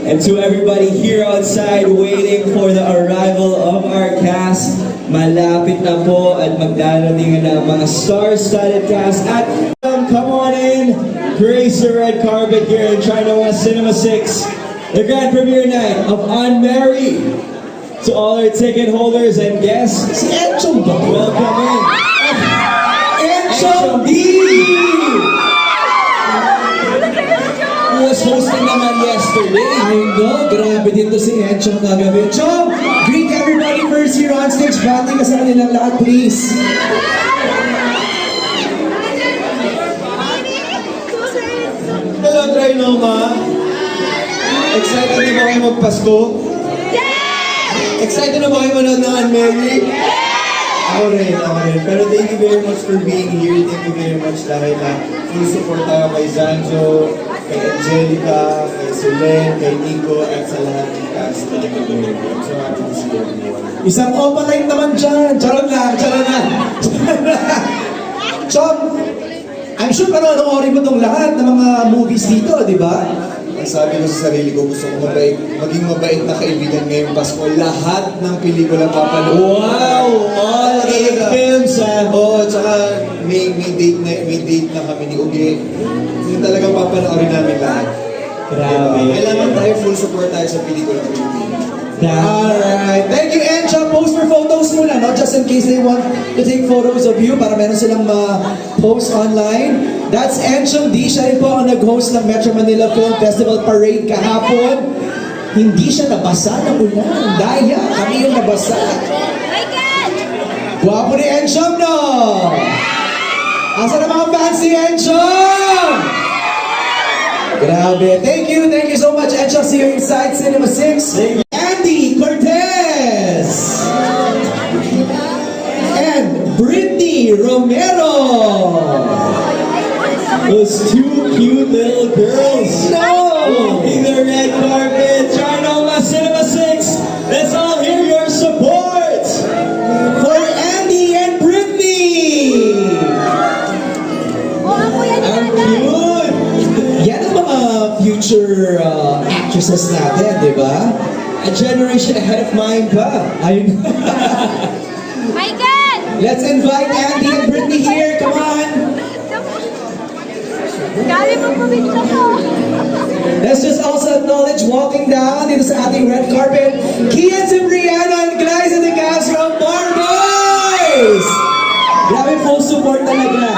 And to everybody here outside waiting for the arrival of our cast, malapit na po at magdarating na ang mga star-studded cast. At come on in, grace the red carpet here in China West Cinema 6, the grand premiere night of Unmarried. To all our ticket holders and guests, si Enchong ba? Welcome in. Enchong D! Who was hosting naman yesterday. I know, grabe dito si Enchong kagabi. Chong, greet everybody first here on stage. Bati ka sa kanilang lahat, please. Hello, Trinoma. Excited na ba kayo magpasko? Excited na ba kayo manood ng Unmarried? Ako rin. Pero thank you very much for being here. Thank you very much dahil full support tayo kay Zanjo, kay Angelica, kay Solen, kay Nico, at sa lahat ng cast ng Unmarried. So happy to see everyone. Isang opaline naman dyan. Charot lang. Chong, I'm sure panoorin mo itong lahat ng mga movies dito, di ba? Ang sabi ko sa sarili ko, gusto ko maging mabait na kaibigan ngayong Pasko. Lahat ng pelikula papanood. Wow! All eight films, ha? Oo, tsaka may date na kami ni Uge. Yung talagang papanoorin namin lahat. Grabe. Kailangan tayo full support tayo sa pelikula Pilipino. Alright. Thank you, Enchong. Post for photos muna, no? Just in case they want to take photos of you para meron silang post online. That's Enchong D. Siya rin po ang nag-host ng Metro Manila Film Festival Parade kahapon. Hindi siya nabasa ng ulan. Daya, kami yung nabasa. Guwapo ni Enchong, no? Asa na mga fans ni Enchong? Grabe. Thank you so much, Enchong. See you inside Cinema 6. Andy Cortez and Brittany Romero. Those two cute little girls. Walking the red carpet. China West Cinema 6. Let's all hear your support For Andy and Brittany. Ang cute. Yan ang mga future actresses natin, di ba? A generation ahead of mine pa. Ayun. My God! Let's invite Andy and Brittany here. Come on. Galing mo pabigla ko. Let's just also acknowledge walking down dito sa ating red carpet, Kian Cipriano and Glyza de Castro, Barboys! Grabe, full support talaga.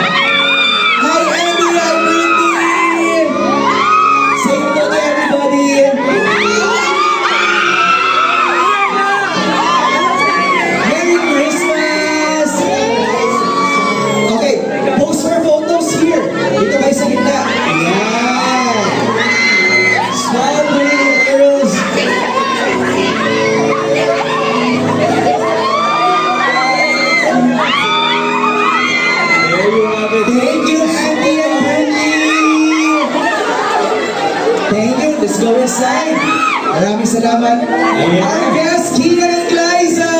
Hi Andy, hi Brittany! Say hello to everybody. Merry Christmas! Okay, pose for photos here. Dito kayo sa gitna. Ayan. Smile, pretty girls. There you have it. Thank you, Andy and Brittany. Thank you. Let's go inside. Maraming salamat. Ayan. Our guests, Kian and Glyza.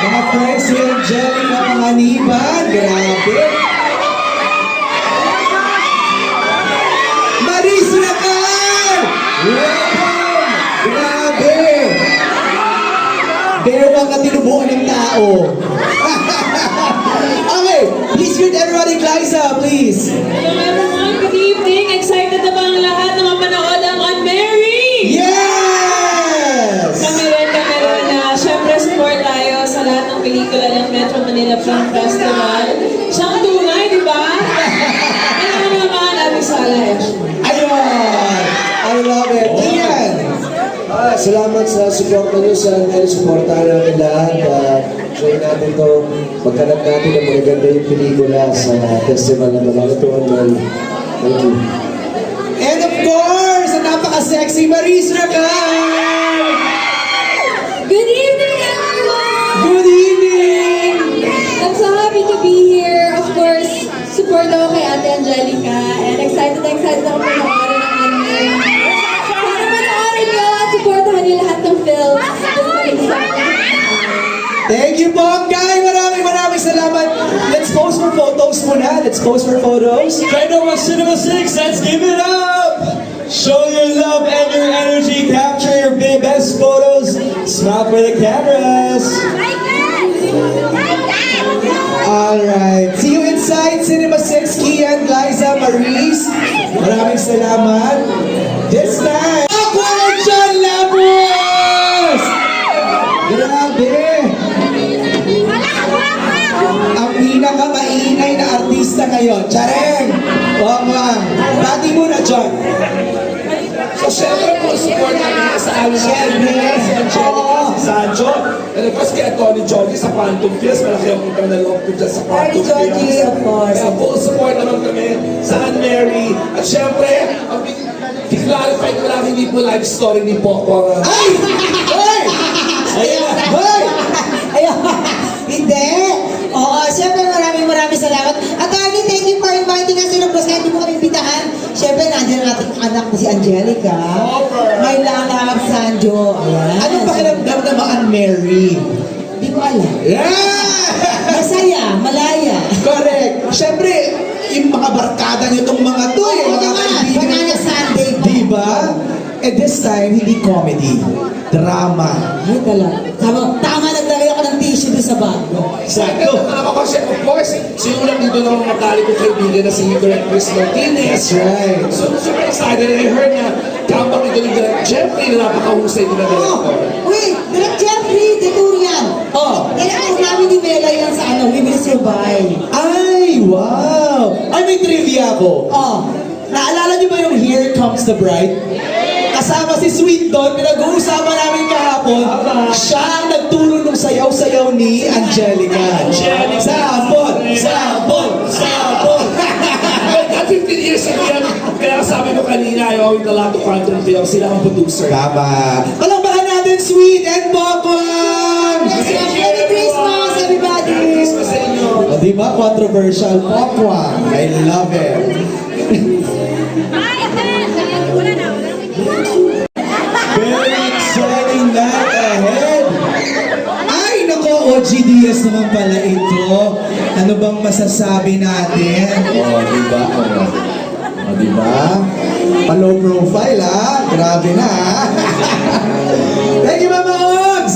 Mga friends si Angelica Panganiban. Grabe. Maris Racal! Welcome! Grabe! Bewang na tinubuan ng tao. Okay, please greet everybody. Glyza, please. Hello everyone, good evening. Excited na ba ang lahat na mapanood ang Unmarried? Yes! Kami rin na syempre support tayo sa lahat ng pelikula ng Metro Manila Film Festival. Siyang tunay, di ba? Kailangan naman ating sala eh. Ayun! I love it. Ian! Salamat sa suporta nyo sa suportahan natin lahat. Try natin to maghanap natin ng magaganda yung pelikula sa festival na malatuan ng thank you. And of course, ang napaka-sexy Maris Racal! Good evening, everyone! Good evening! I'm so happy to be here. Of course, support ako kay Ate Angelica. And excited ako panoorin ang anime. Sana panoorin nyo at supportahan nyo lahat ng films. Thank you, Bongay! Maraming salamat. Let's pose for photos muna. Let's pose for photos. China West Cinema 6. Let's give it up. for the cameras. Alright. See you inside Cinema 6, Kian, Liza, Maurice. Maraming salamat. This time, Aqua John Labros! Grabe! Ang pinaka-maingay na artista ngayon. Chareng! Wang-wang. Bati muna, John. So, syempre po, support namin sa amin Syempre. si Angelica, si Sancho. And of course, kay Tony Jogi sa Quantum Fields. Malaki ang punta na loob ko dyan sa Quantum Tony Jogi, Fields. of course. Kaya full support naman kami sa Anne Mary. At syempre, i-clarify ko lang, hindi po live story ni Poco. Ay! Hoy! Hoy! Ayun, hindi. Oo, siyempre maraming salamat. At again, thank you for inviting us to the press. Kahit hindi mo kami imbitahan, siyempre nandiyan ang ating anak na si Angelica. May lalab, Sanjo. Ayan. Anong pakiramdam na Anne Mary? Hindi ko alam. Yeah! Masaya, malaya. Correct. Siyempre, yung mga barkada niyo itong mga to, Oo yung mga naman, kaibigan. Banana Sunday pa. Diba? And this time, hindi comedy. Drama. Ay, talaga. Tama naglagay ako ng tissue doon sa bag. Sakto. Ako kasi, of course, sinulat dito ng mga matali kong kaibigan na si Direct Chris Martinez. That's right. So, super excited. And I heard na kambang ito ni Direct Jeffrey na napakahusay din na director. Wait, Direk Jeffrey, Deturian. Oh. Kailangan namin ni Mela yan sa ano, We Will Survive. Ay, wow! Ay, may trivia ako. Oh, Naalala niyo ba yung Here Comes the Bride? Kasama si Sweet doon, pinag-uusapan namin kahapon. Siya ang nagturo ng sayaw-sayaw ni Angelica. Sabon! Sabon! Sabon! At 15 years ago yan, kaya sabi ko kanina, I owe it a lot to Quantum Film. Sila ang producer. Tama. Palakpakan natin, Sweet and Popcorn! Merry Christmas, everybody! Merry Christmas sa inyo. O, diba? Controversial Popcorn. I love it. Very exciting night ahead. Ay, nako, OGDS naman pala ito. Ano bang masasabi natin? O, diba? O, diba? Pa-low profile, ha? Grabe na, ha? Thank you, Mama Ogs!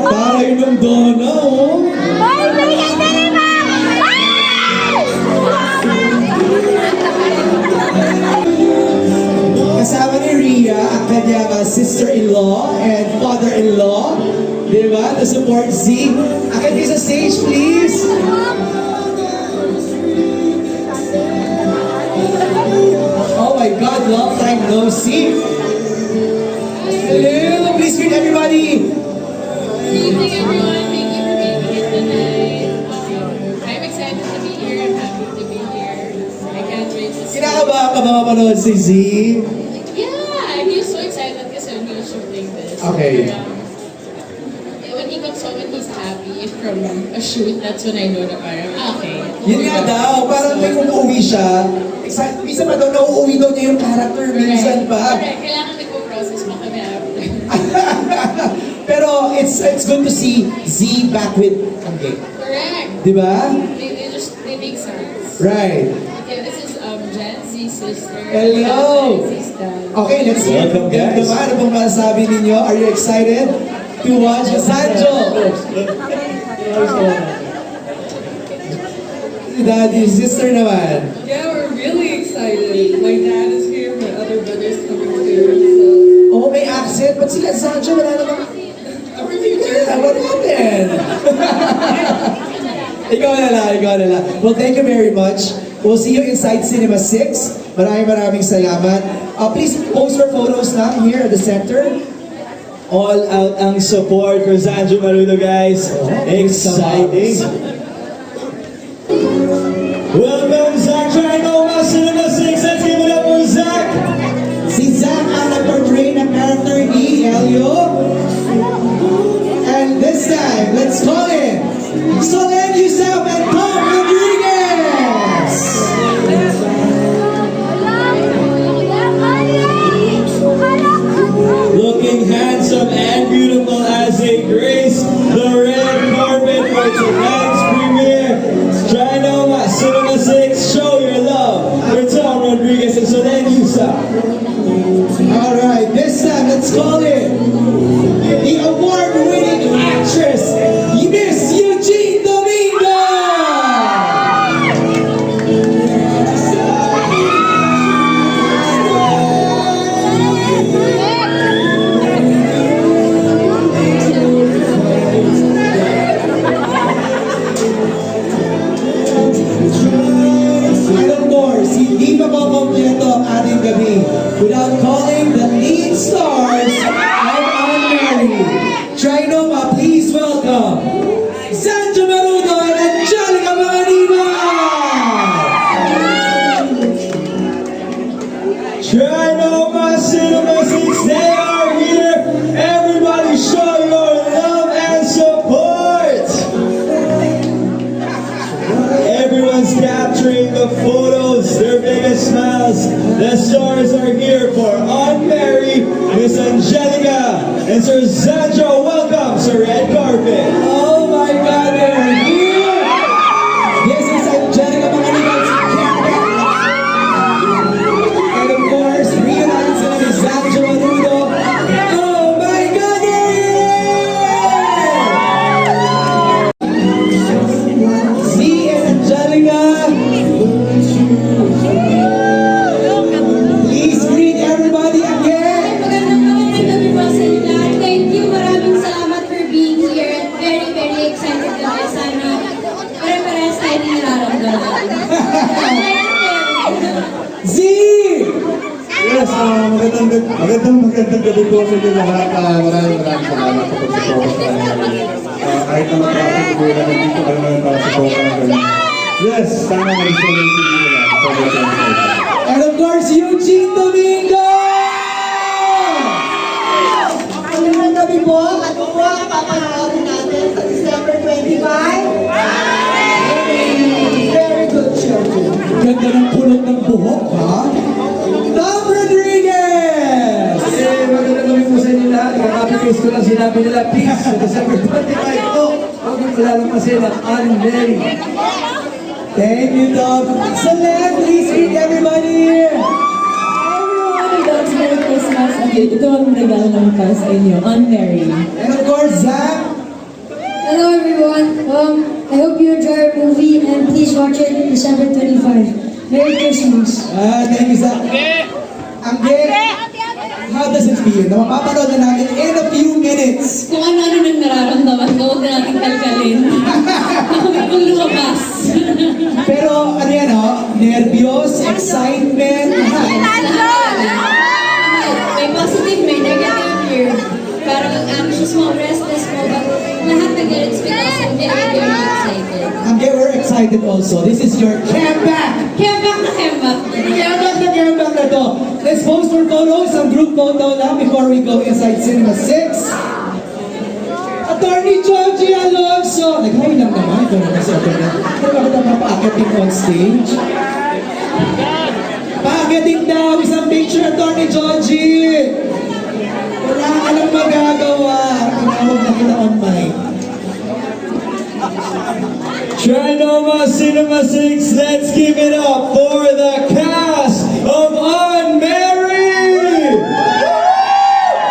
Para yun ng Donna, oh. Kasama ni Rhea, ang kanyang sister-in-law and father-in-law. Diba? To support Z. Akit kayo sa stage, please. Oh my God, long time no see. Hello, please greet everybody. Good evening, everyone. Thank you for being here tonight. I'm excited to be here. I'm happy to be here. I can't wait to see. Kinakabahan ka ba mapanood si Z? Yeah, he's so excited kasi when he was shooting this. Okay. When he comes home and he's happy from a shoot, that's when I know na parang, okay. Yun nga daw, parang may umuwi siya. Exact, minsan pa daw nauuwi daw niya yung character, minsan pa. Correct. Kailangan nagpo-process pa kami after. Pero it's good to see Z back with Angge. Correct. Di ba? They make sense. Right. Okay, this is Jen Z's sister. Hello. Z's dad. Okay, let's hear from them. Diba? Ano pong masasabi ninyo? Are you excited to watch Sancho? Daddy's sister naman. Yeah, we're really excited. My dad is here, my other brother's coming too. Oh, may accent. Ba't sila Sancho? Wala namang... So I'm from New Jersey. What happened? Ikaw na lang. Well, thank you very much. We'll see you inside Cinema 6. Maraming salamat. Please post your photos na here at the center. All out ang support for Sanjo Marudo, guys. Exciting. Welcome, Zach Trinoma, Cinema 6. Let's give it up for Zach. Si Zach ang nag-portray ng character ni Elio. And this time, let's call in Solen Yusef and Tom Rodriguez! Looking handsome and beautiful as they grace the red carpet for tonight's premiere. Trinoma, Cinema 6, show your love for welcome Sancho Marudo and Angelica Manganina! Trinoma Cinema 6, they are here. Everybody show your love and support. Everyone's capturing the photos, their biggest smiles. The stars are here for Aunt Mary, Miss Angelica, and Sir Sancho. Welcome, Sir Red Carpet. Oh my God, they're here! This is Angelica Manganina's and of course, reunited sila ni Sancho Marudo. Oh my God, they're here! See and Angelica. Please greet everybody again. Magandang gabi po sa inyo lahat. Thank you. Maraming salamat for being here. At very, very excited kami. Sana pare-parehas tayo din nararamdaman. Z! Yes, magandang gabi po sa inyo lahat. Maraming salamat sa pagsuporta sa amin. Kahit na mag-traffic po na nandito kayo naman para sa program kami. Yes, sana ma-restore yung pelikula. Sobrang excited. And of course, Eugene Domingo! Magandang gabi po. Ano po ang papanoorin natin sa December 25? Very good show. Ganda ng pulot ng buhok, ha? Tom Rodriguez! Magandang gabi po sa inyo lahat. Kakapipis ko lang sinabi nila, peace sa December 25 po. Huwag yung malalampasin ang Ann Mary. Thank you, Tom. Celeb, please greet everybody here. Everyone, advance Merry Christmas. At ito ang regalo namin para sa inyo, Aunt Mary. And of course, Zach. Hello everyone. I hope you enjoy our movie and please watch it December 25. Merry Christmas. Thank you, Zach. Angge, how does it feel? Na mapapanood na namin in a few minutes. Kung ano-ano nang nararamdaman ko, huwag na natin kalkalin. Nakawin kong lumabas. Pero ano yan, nervyos, excitement, May positive, may negative here. Parang anxious mo, restless mo, but lahat na ganun it's because I'm very, very excited. Angge, we're excited also. This is your comeback. Comeback na comeback. Comeback na to. Let's pose for photos. Some group photo lang before we go inside Cinema 6. Attorney Georgie Alonso. Nag-hi lang naman. Ito naman si Attorney. Pero bakit ang mapa-acting on stage? Paakitin daw. Isang picture, Attorney Georgie. Wala ka lang magagawa. Tinawag na kita on mic. Trinoma Cinema 6, let's give it up for the cast of Aunt Mary!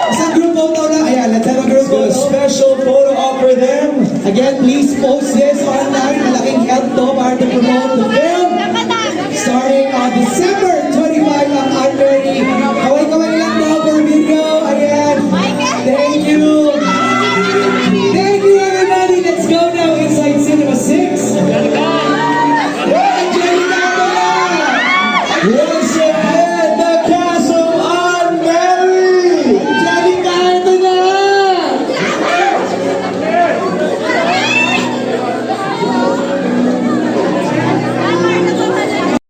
Isang group photo lang. Ayan, let's have a group A photo. special photo op for them. Again, please post this online. Malaking help to para to promote the film.